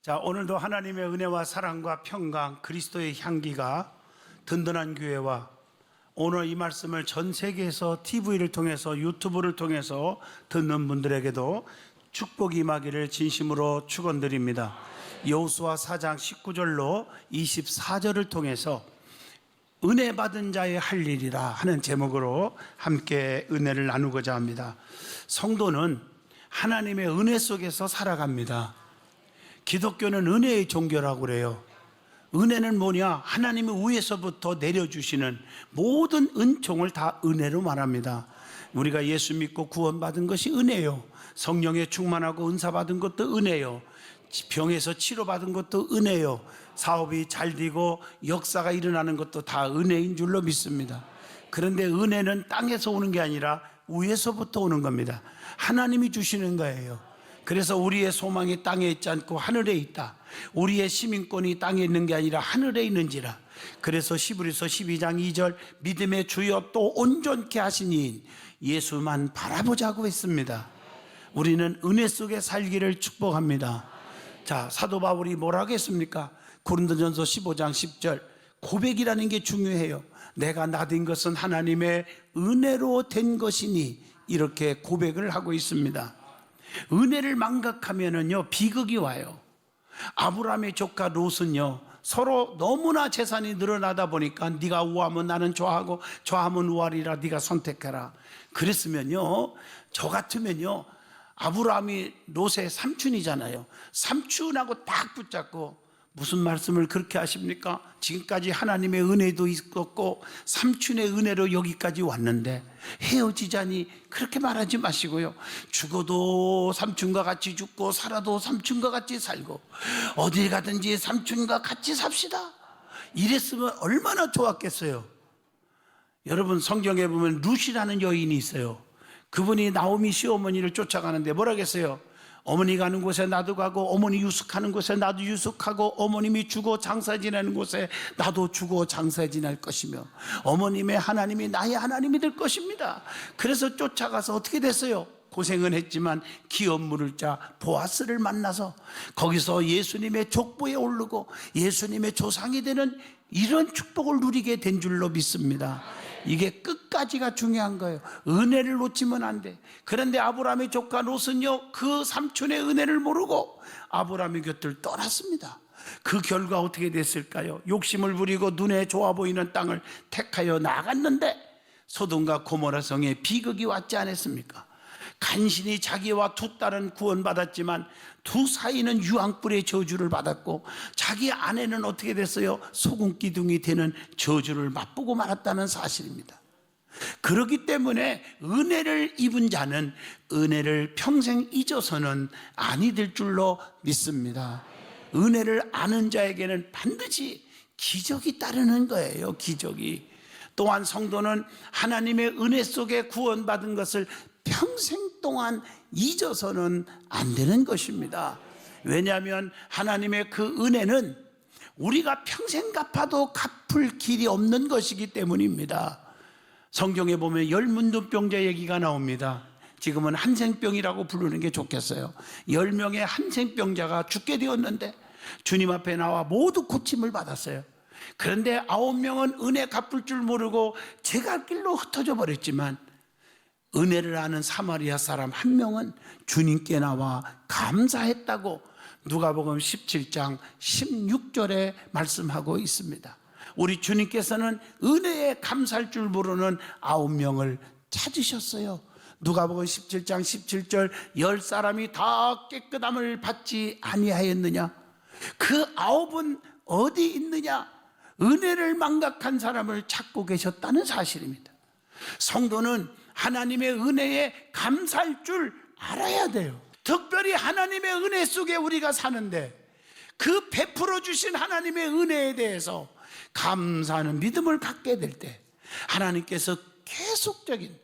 자, 오늘도 하나님의 은혜와 사랑과 평강, 그리스도의 향기가 든든한 교회와 오늘 이 말씀을 전 세계에서 TV를 통해서 유튜브를 통해서 듣는 분들에게도 축복이 임하기를 진심으로 축원드립니다. 여호수아 4장 19절로 24절을 통해서 은혜 받은 자의 할 일이라 하는 제목으로 함께 은혜를 나누고자 합니다. 성도는 하나님의 은혜 속에서 살아갑니다. 기독교는 은혜의 종교라고 그래요. 은혜는 뭐냐? 하나님의 위에서부터 내려주시는 모든 은총을 다 은혜로 말합니다. 우리가 예수 믿고 구원받은 것이 은혜요. 성령에 충만하고 은사 받은 것도 은혜요. 병에서 치료받은 것도 은혜요. 사업이 잘 되고 역사가 일어나는 것도 다 은혜인 줄로 믿습니다. 그런데 은혜는 땅에서 오는 게 아니라 위에서부터 오는 겁니다. 하나님이 주시는 거예요. 그래서 우리의 소망이 땅에 있지 않고 하늘에 있다. 우리의 시민권이 땅에 있는 게 아니라 하늘에 있는지라. 그래서 히브리서 12장 2절 믿음의 주여 또 온전케 하신 이인 예수만 바라보자고 했습니다. 우리는 은혜 속에 살기를 축복합니다. 자, 사도 바울이 뭐라고 했습니까? 고린도전서 15장 10절 고백이라는 게 중요해요. 내가 나된 것은 하나님의 은혜로 된 것이니 이렇게 고백을 하고 있습니다. 은혜를 망각하면은요 비극이 와요. 아브라함의 조카 롯은요 서로 너무나 재산이 늘어나다 보니까 네가 우하면 나는 좌하고 좌하면 우하리라 네가 선택해라. 그랬으면요 저 같으면요 아브라함이 롯의 삼촌이잖아요. 삼촌하고 딱 붙잡고 무슨 말씀을 그렇게 하십니까? 지금까지 하나님의 은혜도 있었고 삼촌의 은혜로 여기까지 왔는데 헤어지자니 그렇게 말하지 마시고요. 죽어도 삼촌과 같이 죽고 살아도 삼촌과 같이 살고 어딜 가든지 삼촌과 같이 삽시다. 이랬으면 얼마나 좋았겠어요. 여러분 성경에 보면 룻이라는 여인이 있어요. 그분이 나오미 시어머니를 쫓아가는데 뭐라겠어요? 어머니 가는 곳에 나도 가고 어머니 유숙하는 곳에 나도 유숙하고 어머님이 죽어 장사 지내는 곳에 나도 죽어 장사 지낼 것이며 어머님의 하나님이 나의 하나님이 될 것입니다. 그래서 쫓아가서 어떻게 됐어요? 고생은 했지만 기업 물을 자 보아스를 만나서 거기서 예수님의 족보에 오르고 예수님의 조상이 되는 이런 축복을 누리게 된 줄로 믿습니다. 이게 끝까지가 중요한 거예요. 은혜를 놓치면 안 돼. 그런데 아브라함의 조카 롯은요 그 삼촌의 은혜를 모르고 아브라함의 곁을 떠났습니다. 그 결과 어떻게 됐을까요? 욕심을 부리고 눈에 좋아 보이는 땅을 택하여 나갔는데 소돔과 고모라 성에 비극이 왔지 않았습니까? 간신히 자기와 두 딸은 구원받았지만 두 사이는 유황불의 저주를 받았고 자기 아내는 어떻게 됐어요? 소금기둥이 되는 저주를 맛보고 말았다는 사실입니다. 그렇기 때문에 은혜를 입은 자는 은혜를 평생 잊어서는 아니 될 줄로 믿습니다. 은혜를 아는 자에게는 반드시 기적이 따르는 거예요. 기적이. 또한 성도는 하나님의 은혜 속에 구원받은 것을 평생 동안 잊어서는 안 되는 것입니다. 왜냐하면 하나님의 그 은혜는 우리가 평생 갚아도 갚을 길이 없는 것이기 때문입니다. 성경에 보면 열문둥병자 얘기가 나옵니다. 지금은 한생병이라고 부르는 게 좋겠어요. 10명의 한생병자가 죽게 되었는데 주님 앞에 나와 모두 고침을 받았어요. 그런데 9명은 은혜 갚을 줄 모르고 제 갈 길로 흩어져 버렸지만 은혜를 아는 사마리아 사람 한 명은 주님께 나와 감사했다고 누가복음 17장 16절에 말씀하고 있습니다. 우리 주님께서는 은혜에 감사할 줄 모르는 9명을 찾으셨어요. 누가복음 17장 17절 10사람이 다 깨끗함을 받지 아니하였느냐? 그 9은 어디 있느냐? 은혜를 망각한 사람을 찾고 계셨다는 사실입니다. 성도는 하나님의 은혜에 감사할 줄 알아야 돼요. 특별히 하나님의 은혜 속에 우리가 사는데 그 베풀어 주신 하나님의 은혜에 대해서 감사하는 믿음을 갖게 될 때 하나님께서 계속적인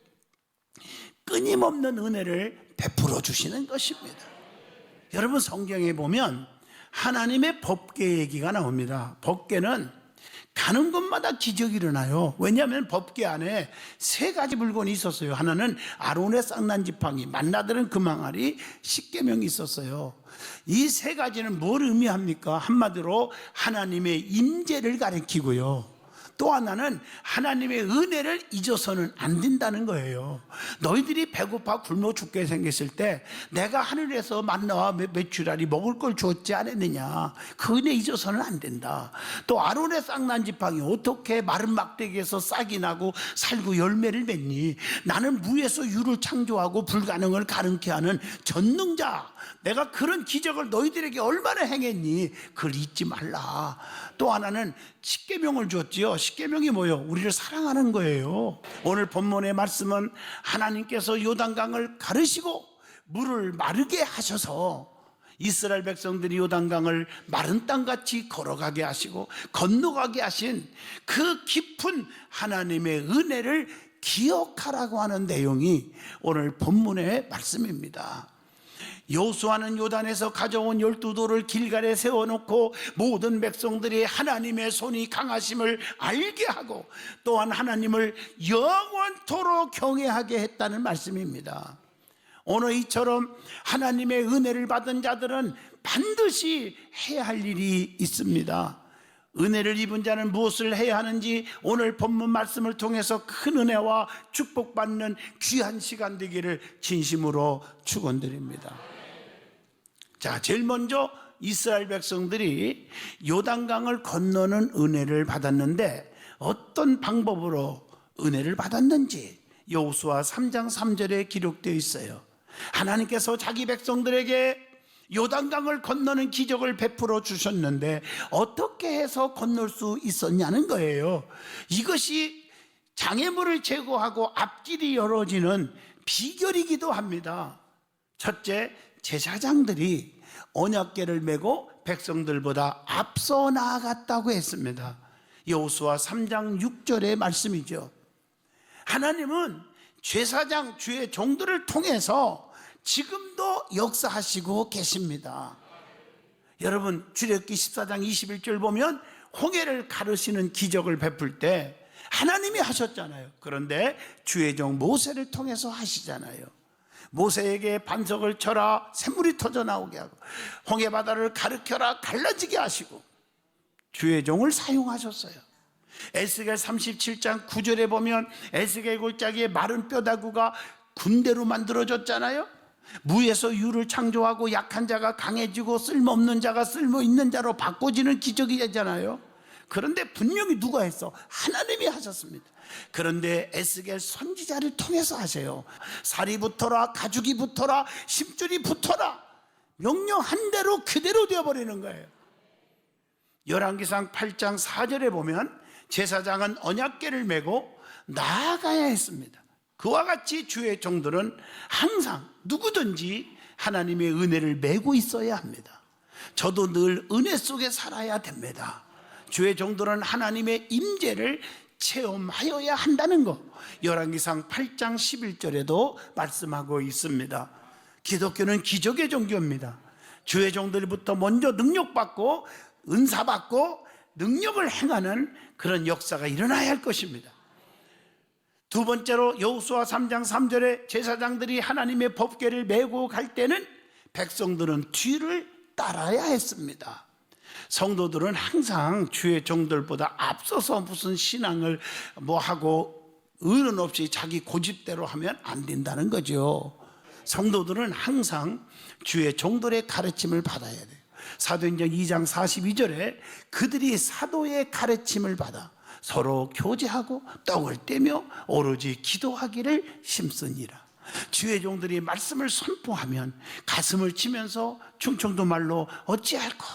끊임없는 은혜를 베풀어 주시는 것입니다. 여러분 성경에 보면 하나님의 법궤 얘기가 나옵니다. 법궤는 가는 곳마다 기적이 일어나요. 왜냐하면 법궤 안에 세 가지 물건이 있었어요. 하나는 아론의 쌍난 지팡이, 만나들은 금항아리, 십계명이 있었어요. 이 세 가지는 뭘 의미합니까? 한마디로 하나님의 임재를 가리키고요, 또 하나는 하나님의 은혜를 잊어서는 안 된다는 거예요. 너희들이 배고파 굶어 죽게 생겼을 때 내가 하늘에서 만나와 메추라리 먹을 걸 주었지 않았느냐, 그 은혜 잊어서는 안 된다. 또 아론의 쌍난 지팡이, 어떻게 마른 막대기에서 싹이 나고 살고 열매를 맺니? 나는 무에서 유를 창조하고 불가능을 가능케 하는 전능자, 내가 그런 기적을 너희들에게 얼마나 행했니? 그걸 잊지 말라. 또 하나는 십계명을 주었지요. 십계명이 뭐예요? 우리를 사랑하는 거예요. 오늘 본문의 말씀은 하나님께서 요단강을 가르시고 물을 마르게 하셔서 이스라엘 백성들이 요단강을 마른 땅같이 걸어가게 하시고 건너가게 하신 그 깊은 하나님의 은혜를 기억하라고 하는 내용이 오늘 본문의 말씀입니다. 여호수아는 요단에서 가져온 12돌을 길갈에 세워놓고 모든 백성들이 하나님의 손이 강하심을 알게 하고 또한 하나님을 영원토록 경외하게 했다는 말씀입니다. 오늘 이처럼 하나님의 은혜를 받은 자들은 반드시 해야 할 일이 있습니다. 은혜를 입은 자는 무엇을 해야 하는지 오늘 본문 말씀을 통해서 큰 은혜와 축복받는 귀한 시간 되기를 진심으로 축원드립니다. 자, 제일 먼저 이스라엘 백성들이 요단강을 건너는 은혜를 받았는데 어떤 방법으로 은혜를 받았는지 여호수아 3장 3절에 기록되어 있어요. 하나님께서 자기 백성들에게 요단강을 건너는 기적을 베풀어 주셨는데 어떻게 해서 건널 수 있었냐는 거예요. 이것이 장애물을 제거하고 앞길이 열어지는 비결이기도 합니다. 첫째, 제사장들이 언약궤를 메고 백성들보다 앞서 나아갔다고 했습니다. 여호수아 3장 6절의 말씀이죠. 하나님은 제사장, 주의 종들을 통해서 지금도 역사하시고 계십니다. 여러분, 출애굽기 14장 21절 보면 홍해를 가르시는 기적을 베풀 때 하나님이 하셨잖아요. 그런데 주의 종 모세를 통해서 하시잖아요. 모세에게 반석을 쳐라 샘물이 터져 나오게 하고 홍해 바다를 가르켜라 갈라지게 하시고 주의 종을 사용하셨어요. 에스겔 37장 9절에 보면 에스겔 골짜기에 마른 뼈다구가 군대로 만들어졌잖아요. 무에서 유를 창조하고 약한 자가 강해지고 쓸모없는 자가 쓸모있는 자로 바꿔지는 기적이 되잖아요. 그런데 분명히 누가 했어? 하나님이 하셨습니다. 그런데 에스겔 선지자를 통해서 하세요. 살이 붙어라, 가죽이 붙어라, 심줄이 붙어라, 명령한 대로 그대로 되어버리는 거예요. 열왕기상 8장 4절에 보면 제사장은 언약궤를 메고 나아가야 했습니다. 그와 같이 주의 종들은 항상 누구든지 하나님의 은혜를 메고 있어야 합니다. 저도 늘 은혜 속에 살아야 됩니다. 주의 종들은 하나님의 임재를 체험하여야 한다는 것, 열왕기상 8장 11절에도 말씀하고 있습니다. 기독교는 기적의 종교입니다. 주의 종들부터 먼저 능력받고 은사받고 능력을 행하는 그런 역사가 일어나야 할 것입니다. 두 번째로 여호수아 3장 3절에 제사장들이 하나님의 법궤를 메고 갈 때는 백성들은 뒤를 따라야 했습니다. 성도들은 항상 주의 종들보다 앞서서 무슨 신앙을 하고 의논 없이 자기 고집대로 하면 안 된다는 거죠. 성도들은 항상 주의 종들의 가르침을 받아야 돼요. 사도행전 2장 42절에 그들이 사도의 가르침을 받아 서로 교제하고 떡을 떼며 오로지 기도하기를 힘쓰니라. 주의 종들이 말씀을 선포하면 가슴을 치면서 충청도 말로 어찌할꼬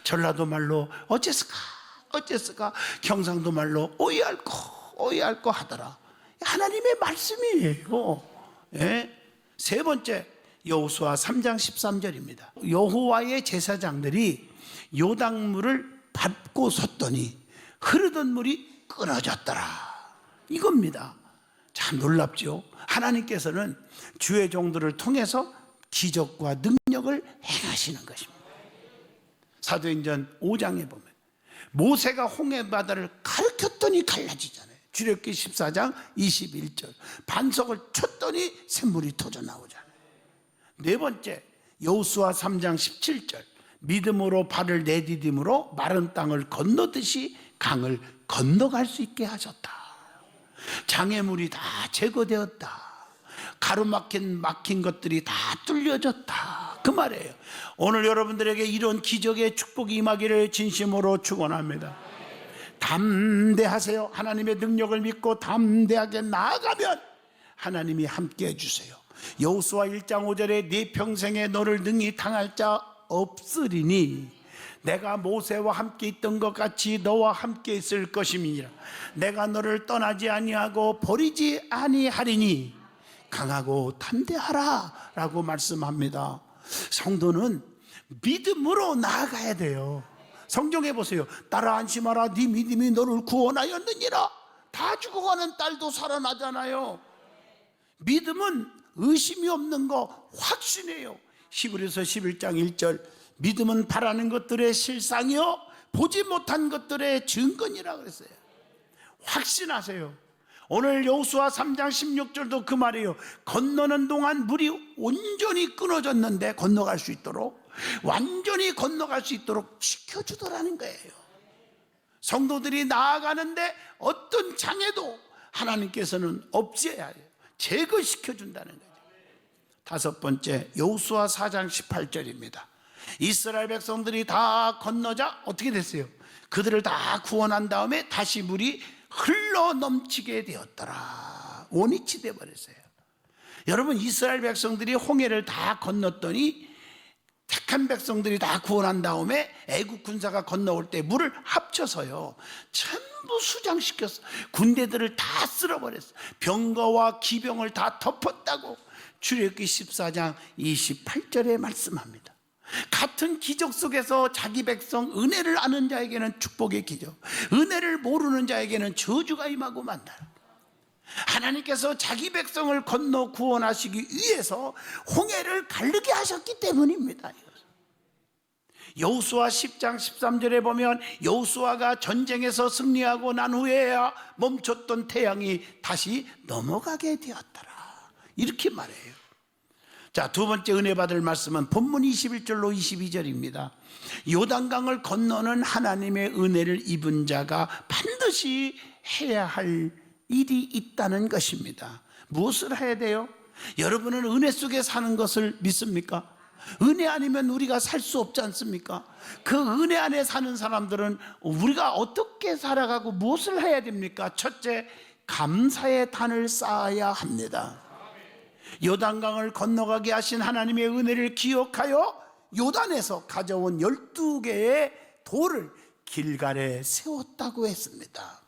전라도 말로 어째스까 경상도 말로 오이할꼬 하더라. 하나님의 말씀이에요. 예? 세 번째, 여호수아 3장 13절입니다. 여호와의 제사장들이 요단물을 밟고 섰더니 흐르던 물이 끊어졌더라. 이겁니다. 참 놀랍죠. 하나님께서는 주의 종들을 통해서 기적과 능력을 행하시는 것입니다. 사도행전 5장에 보면 모세가 홍해 바다를 가르쳤더니 갈라지잖아요. 출애굽기 14장 21절. 반석을 쳤더니 샘물이 터져 나오잖아요. 네 번째, 여호수아 3장 17절. 믿음으로 발을 내디딤으로 마른 땅을 건너듯이 강을 건너갈 수 있게 하셨다. 장애물이 다 제거되었다. 막힌 것들이 다 뚫려졌다. 그 말이에요. 오늘 여러분들에게 이런 기적의 축복이 임하기를 진심으로 축원합니다. 담대하세요. 하나님의 능력을 믿고 담대하게 나아가면 하나님이 함께 해주세요. 여호수아 1장 5절에 네 평생에 너를 능히 당할 자 없으리니 내가 모세와 함께 있던 것 같이 너와 함께 있을 것임이니라. 내가 너를 떠나지 아니하고 버리지 아니하리니 강하고 담대하라 라고 말씀합니다. 성도는 믿음으로 나아가야 돼요. 성경에 보세요. 딸아 안심하라 네 믿음이 너를 구원하였느니라. 다 죽어가는 딸도 살아나잖아요. 믿음은 의심이 없는 거 확신해요. 히브리서 11장 1절 믿음은 바라는 것들의 실상이요 보지 못한 것들의 증거니라 그랬어요. 확신하세요. 오늘 여호수아 3장 16절도 그 말이에요. 건너는 동안 물이 온전히 끊어졌는데 건너갈 수 있도록, 완전히 건너갈 수 있도록 지켜주더라는 거예요. 성도들이 나아가는데 어떤 장애도 하나님께서는 없애야 해요. 제거시켜준다는 거죠. 다섯 번째, 여호수아 4장 18절입니다. 이스라엘 백성들이 다 건너자 어떻게 됐어요? 그들을 다 구원한 다음에 다시 물이 흘러 넘치게 되었더라. 원위치 돼 버렸어요. 여러분, 이스라엘 백성들이 홍해를 다 건넜더니 택한 백성들이 다 구원한 다음에 애국 군사가 건너올 때 물을 합쳐서요 전부 수장시켰어. 군대들을 다 쓸어버렸어. 병거와 기병을 다 덮었다고 출애굽기 14장 28절에 말씀합니다. 같은 기적 속에서 자기 백성 은혜를 아는 자에게는 축복의 기적, 은혜를 모르는 자에게는 저주가 임하고 만다. 하나님께서 자기 백성을 건너 구원하시기 위해서 홍해를 가르게 하셨기 때문입니다. 여호수아 10장 13절에 보면 여호수아가 전쟁에서 승리하고 난 후에야 멈췄던 태양이 다시 넘어가게 되었더라. 이렇게 말해요. 자, 두 번째 은혜 받을 말씀은 본문 21절로 22절입니다. 요단강을 건너는 하나님의 은혜를 입은 자가 반드시 해야 할 일이 있다는 것입니다. 무엇을 해야 돼요? 여러분은 은혜 속에 사는 것을 믿습니까? 은혜 아니면 우리가 살 수 없지 않습니까? 그 은혜 안에 사는 사람들은 우리가 어떻게 살아가고 무엇을 해야 됩니까? 첫째, 감사의 단을 쌓아야 합니다. 요단강을 건너가게 하신 하나님의 은혜를 기억하여 요단에서 가져온 12개의 돌을 길갈에 세웠다고 했습니다.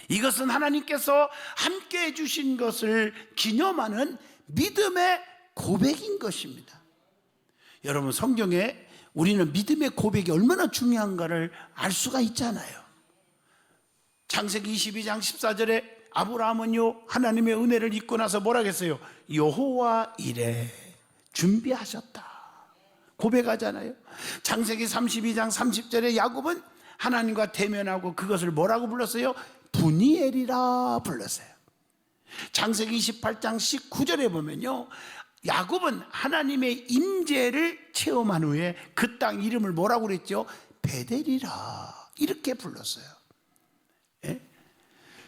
이것은 하나님께서 함께 해주신 것을 기념하는 믿음의 고백인 것입니다. 여러분, 성경에 우리는 믿음의 고백이 얼마나 중요한가를 알 수가 있잖아요. 창세기 22장 14절에 아브라함은요 하나님의 은혜를 입고 나서 뭐라 했어요? 여호와 이레 준비하셨다 고백하잖아요. 창세기 32장 30절에 야곱은 하나님과 대면하고 그것을 뭐라고 불렀어요? 분이엘이라 불렀어요. 창세기 28장 19절에 보면요 야곱은 하나님의 임재를 체험한 후에 그 땅 이름을 뭐라고 그랬죠? 베델이라 이렇게 불렀어요. 예?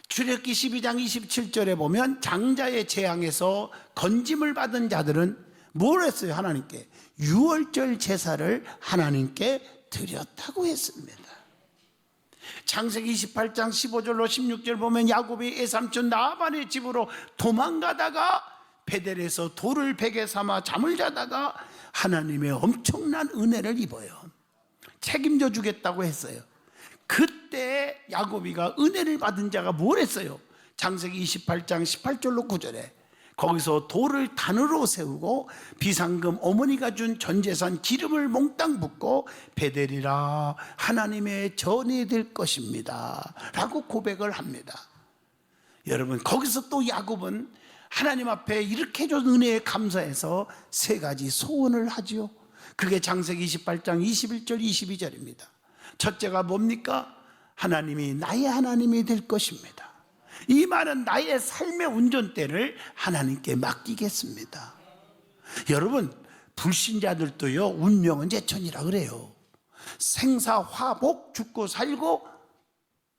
출애굽기 12장 27절에 보면 장자의 재앙에서 건짐을 받은 자들은 뭘 했어요? 하나님께 유월절 제사를 하나님께 드렸다고 했습니다. 창세기 28장 15절로 16절 보면 야곱이 외삼촌 라반의 집으로 도망가다가 베델에서 돌을 베개 삼아 잠을 자다가 하나님의 엄청난 은혜를 입어요. 책임져 주겠다고 했어요. 그때 야곱이가 은혜를 받은 자가 뭘 했어요? 창세기 28장 18절로 9절에 거기서 돌을 단으로 세우고 비상금 어머니가 준 전재산 기름을 몽땅 붓고 베델이라 하나님의 전이 될 것입니다 라고 고백을 합니다. 여러분, 거기서 또 야곱은 하나님 앞에 이렇게 준 은혜에 감사해서 세 가지 소원을 하지요. 그게 창세기 28장 21절 22절입니다. 첫째가 뭡니까? 하나님이 나의 하나님이 될 것입니다. 이 말은 나의 삶의 운전대를 하나님께 맡기겠습니다. 여러분, 불신자들도요, 운명은 제천이라 그래요. 생사화복, 죽고 살고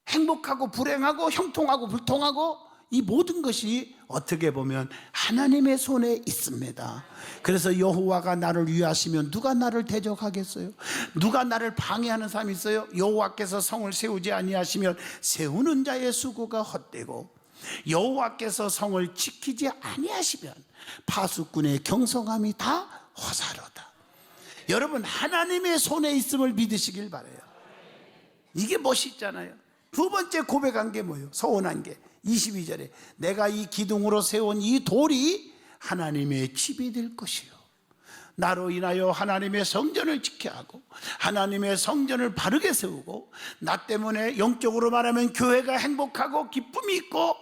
행복하고 불행하고 형통하고 불통하고 이 모든 것이 어떻게 보면 하나님의 손에 있습니다. 그래서 여호와가 나를 위하시면 누가 나를 대적하겠어요? 누가 나를 방해하는 사람이 있어요? 여호와께서 성을 세우지 아니하시면 세우는 자의 수고가 헛되고 여호와께서 성을 지키지 아니하시면 파수꾼의 경성함이 다 허사로다. 여러분, 하나님의 손에 있음을 믿으시길 바라요. 이게 멋있잖아요. 두 번째 고백한 게 뭐예요? 서원한 게 22절에 내가 이 기둥으로 세운 이 돌이 하나님의 집이 될 것이요, 나로 인하여 하나님의 성전을 지켜야 하고 하나님의 성전을 바르게 세우고 나 때문에 영적으로 말하면 교회가 행복하고 기쁨이 있고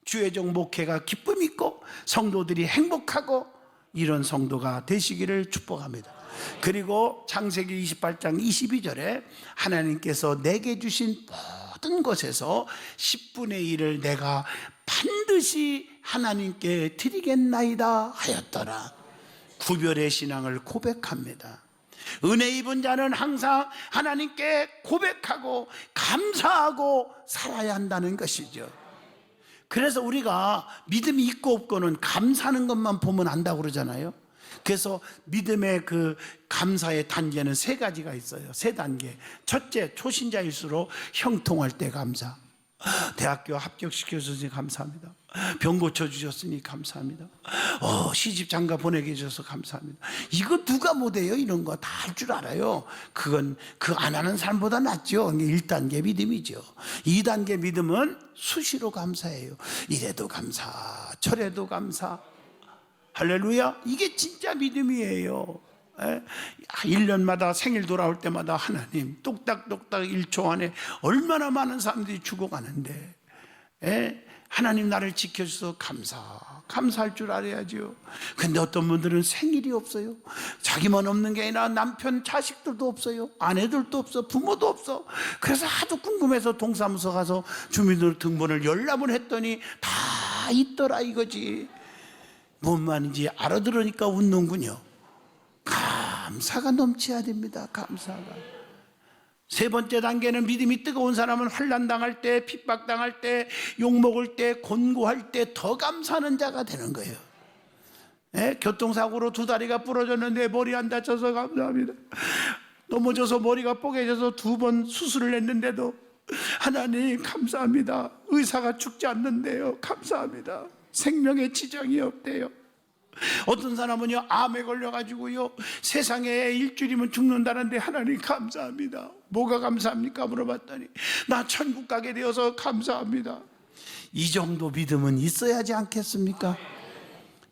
주의적 목회가 기쁨이 있고 성도들이 행복하고 이런 성도가 되시기를 축복합니다. 그리고 창세기 28장 22절에 하나님께서 내게 주신 모든 것에서 10분의 1을 내가 반드시 하나님께 드리겠나이다 하였더라. 구별의 신앙을 고백합니다. 은혜 입은 자는 항상 하나님께 고백하고 감사하고 살아야 한다는 것이죠. 그래서 우리가 믿음이 있고 없고는 감사하는 것만 보면 안다고 그러잖아요. 그래서 믿음의 그 감사의 단계는 세 가지가 있어요. 세 단계. 첫째, 초신자일수록 형통할 때 감사. 대학교 합격시켜주셔서 감사합니다. 병 고쳐주셨으니 감사합니다. 시집 장가 보내게 해주셔서 감사합니다. 이거 누가 못해요? 이런 거 다 할 줄 알아요. 그건 그 안 하는 사람보다 낫죠. 1단계 믿음이죠. 2단계 믿음은 수시로 감사해요. 이래도 감사, 저래도 감사. 할렐루야. 이게 진짜 믿음이에요. 1년마다 생일 돌아올 때마다 하나님 똑딱똑딱 1초 안에 얼마나 많은 사람들이 죽어가는데 하나님 나를 지켜주셔서 감사할 줄 알아야죠. 근데 어떤 분들은 생일이 없어요. 자기만 없는 게 아니라 남편 자식들도 없어요. 아내들도 없어, 부모도 없어. 그래서 하도 궁금해서 동사무소 가서 주민등록번호를 열람을 했더니 다 있더라 이거지. 뭔 말인지 알아들으니까 웃는군요. 감사가 넘쳐야 됩니다. 감사가. 세 번째 단계는 믿음이 뜨거운 사람은 환난 당할 때, 핍박 당할 때, 욕 먹을 때, 곤고할 때 더 감사하는 자가 되는 거예요. 교통사고로 두 다리가 부러졌는데 머리 안 다쳐서 감사합니다. 넘어져서 머리가 뽀개져서 2번 수술을 했는데도 하나님 감사합니다. 의사가 죽지 않는데요. 감사합니다. 생명에 지장이 없대요. 어떤 사람은요, 암에 걸려가지고요, 세상에 일주일이면 죽는다는데 하나님 감사합니다. 뭐가 감사합니까? 물어봤더니 나 천국 가게 되어서 감사합니다. 이 정도 믿음은 있어야지 않겠습니까?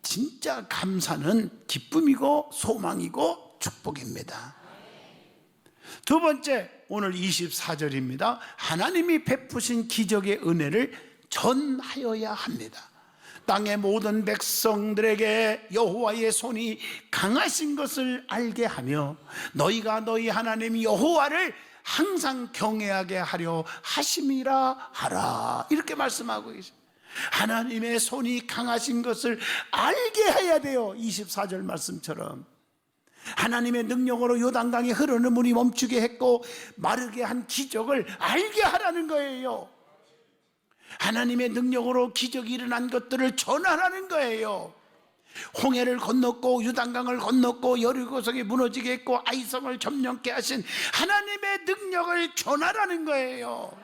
진짜 감사는 기쁨이고 소망이고 축복입니다. 두 번째, 오늘 24절입니다. 하나님이 베푸신 기적의 은혜를 전하여야 합니다. 땅의 모든 백성들에게 여호와의 손이 강하신 것을 알게 하며 너희가 너희 하나님 여호와를 항상 경외하게 하려 하심이라 하라. 이렇게 말씀하고 계십니다. 하나님의 손이 강하신 것을 알게 해야 돼요. 24절 말씀처럼 하나님의 능력으로 요단강에 흐르는 물이 멈추게 했고 마르게 한 기적을 알게 하라는 거예요. 하나님의 능력으로 기적이 일어난 것들을 전하라는 거예요. 홍해를 건넜고 유단강을 건넜고 여리고성이 무너지게 했고 아이성을 점령케 하신 하나님의 능력을 전하라는 거예요.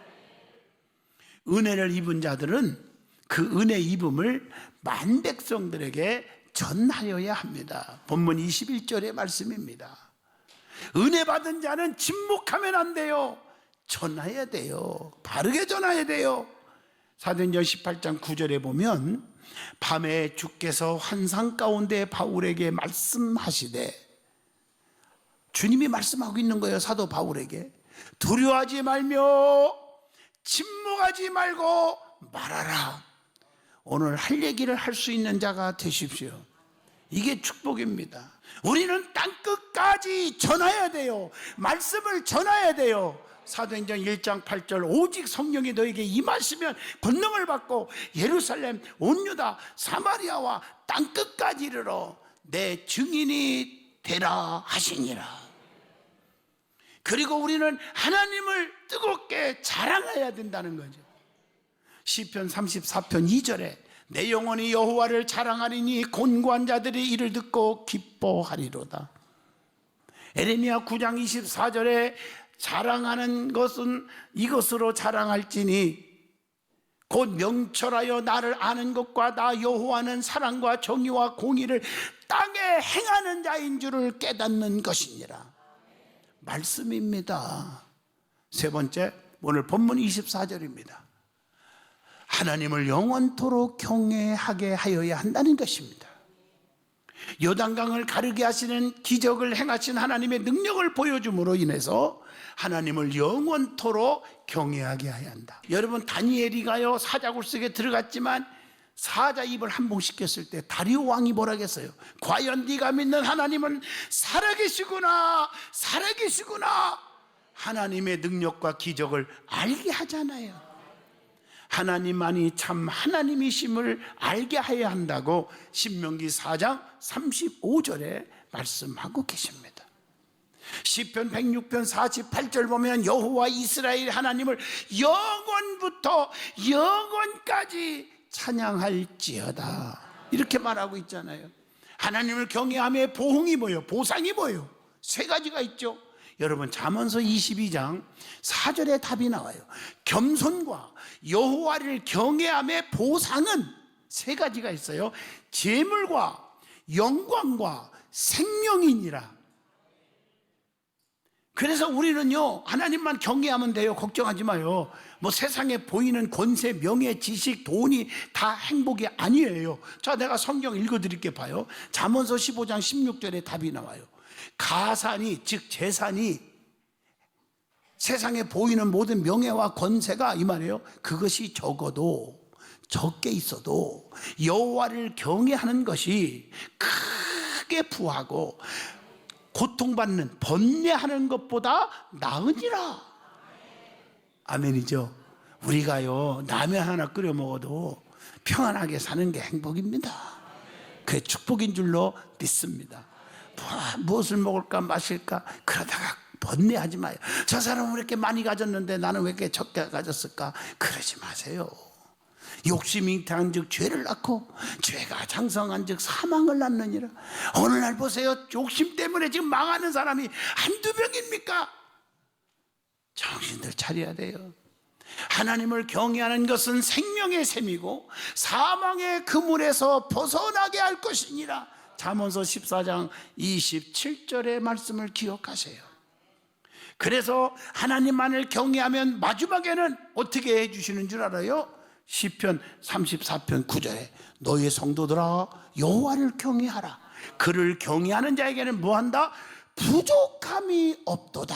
은혜를 입은 자들은 그 은혜 입음을 만 백성들에게 전하여야 합니다. 본문 21절의 말씀입니다. 은혜 받은 자는 침묵하면 안 돼요. 전해야 돼요. 바르게 전해야 돼요. 사도행전 18장 9절에 보면 밤에 주께서 환상 가운데 바울에게 말씀하시되, 주님이 말씀하고 있는 거예요. 사도 바울에게 두려워하지 말며 침묵하지 말고 말하라. 오늘 할 얘기를 할 수 있는 자가 되십시오. 이게 축복입니다. 우리는 땅끝까지 전해야 돼요. 말씀을 전해야 돼요. 사도행전 1장 8절 오직 성령이 너에게 임하시면 권능을 받고 예루살렘 온 유다 사마리아와 땅끝까지 이르러 내 증인이 되라 하시니라. 그리고 우리는 하나님을 뜨겁게 자랑해야 된다는 거죠. 시편 34편 2절에 내 영혼이 여호와를 자랑하리니 곤고한 자들이 이를 듣고 기뻐하리로다. 에레미야 9장 24절에 자랑하는 것은 이것으로 자랑할지니 곧 명철하여 나를 아는 것과 나 여호와는 사랑과 정의와 공의를 땅에 행하는 자인 줄을 깨닫는 것이니라. 말씀입니다. 세 번째, 오늘 본문 24절입니다. 하나님을 영원토록 경외하게 하여야 한다는 것입니다. 요단강을 가르게 하시는 기적을 행하신 하나님의 능력을 보여줌으로 인해서 하나님을 영원토록 경외하게 해야 한다. 여러분, 다니엘이가요 사자굴 속에 들어갔지만 사자 입을 한 번 씻겼을 때 다리오 왕이 뭐라 했어요? 과연 네가 믿는 하나님은 살아계시구나, 살아계시구나. 하나님의 능력과 기적을 알게 하잖아요. 하나님만이 참 하나님이심을 알게 해야 한다고 신명기 4장 35절에 말씀하고 계십니다. 시편 106편 48절 보면 여호와 이스라엘 하나님을 영원부터 영원까지 찬양할지어다 이렇게 말하고 있잖아요. 하나님을 경외함의 보응이 뭐예요? 보상이 뭐예요? 세 가지가 있죠. 여러분, 잠언서 22장 4절에 답이 나와요. 겸손과 여호와를 경외함의 보상은 세 가지가 있어요. 재물과 영광과 생명이니라. 그래서 우리는요 하나님만 경외하면 돼요. 걱정하지 마요. 뭐 세상에 보이는 권세, 명예, 지식, 돈이 다 행복이 아니에요. 자, 내가 성경 읽어드릴게 봐요. 잠언서 15장 16절에 답이 나와요. 가산이, 즉 재산이, 세상에 보이는 모든 명예와 권세가 이 말이에요. 그것이 적어도, 적게 있어도 여호와를 경외하는 것이 크게 부하고 고통받는, 번뇌하는 것보다 나으니라. 아멘이죠. 우리가요 라면 하나 끓여 먹어도 평안하게 사는 게 행복입니다. 그게 축복인 줄로 믿습니다. 무엇을 먹을까 마실까 그러다가 번뇌하지 마요. 저 사람은 왜 이렇게 많이 가졌는데 나는 왜 이렇게 적게 가졌을까 그러지 마세요. 욕심이 잉태한즉 죄를 낳고 죄가 장성한즉 사망을 낳느니라. 오늘날 보세요. 욕심 때문에 지금 망하는 사람이 한두 명입니까? 정신들 차려야 돼요. 하나님을 경외하는 것은 생명의 셈이고 사망의 그물에서 벗어나게 할 것이니라. 잠언서 14장 27절의 말씀을 기억하세요. 그래서 하나님만을 경외하면 마지막에는 어떻게 해주시는 줄 알아요? 시편 34편 9절에 너희 성도들아 여호와를 경외하라. 그를 경외하는 자에게는 뭐한다? 부족함이 없도다.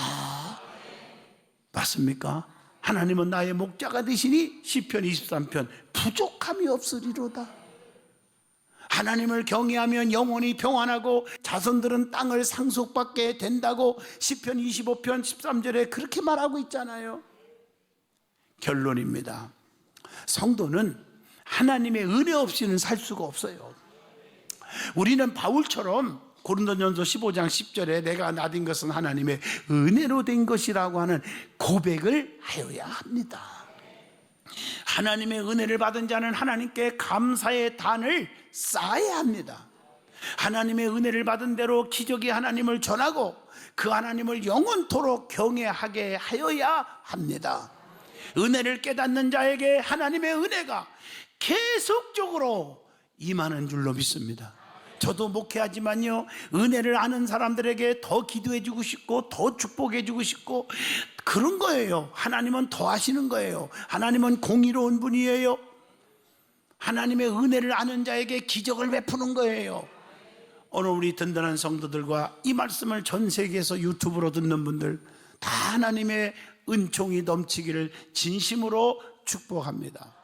맞습니까? 하나님은 나의 목자가 되시니 시편 23편 부족함이 없으리로다. 하나님을 경외하면 영혼이 평안하고 자손들은 땅을 상속받게 된다고 시편 25편 13절에 그렇게 말하고 있잖아요. 결론입니다. 성도는 하나님의 은혜 없이는 살 수가 없어요. 우리는 바울처럼 고린도전서 15장 10절에 내가 나된 것은 하나님의 은혜로 된 것이라고 하는 고백을 하여야 합니다. 하나님의 은혜를 받은 자는 하나님께 감사의 단을 쌓아야 합니다. 하나님의 은혜를 받은 대로 기적의 하나님을 전하고 그 하나님을 영원토록 경외하게 하여야 합니다. 은혜를 깨닫는 자에게 하나님의 은혜가 계속적으로 임하는 줄로 믿습니다. 저도 목회하지만요 은혜를 아는 사람들에게 더 기도해 주고 싶고 더 축복해 주고 싶고 그런 거예요. 하나님은 더 하시는 거예요. 하나님은 공의로운 분이에요. 하나님의 은혜를 아는 자에게 기적을 베푸는 거예요. 오늘 우리 든든한 성도들과 이 말씀을 전 세계에서 유튜브로 듣는 분들 다 하나님의 은총이 넘치기를 진심으로 축복합니다.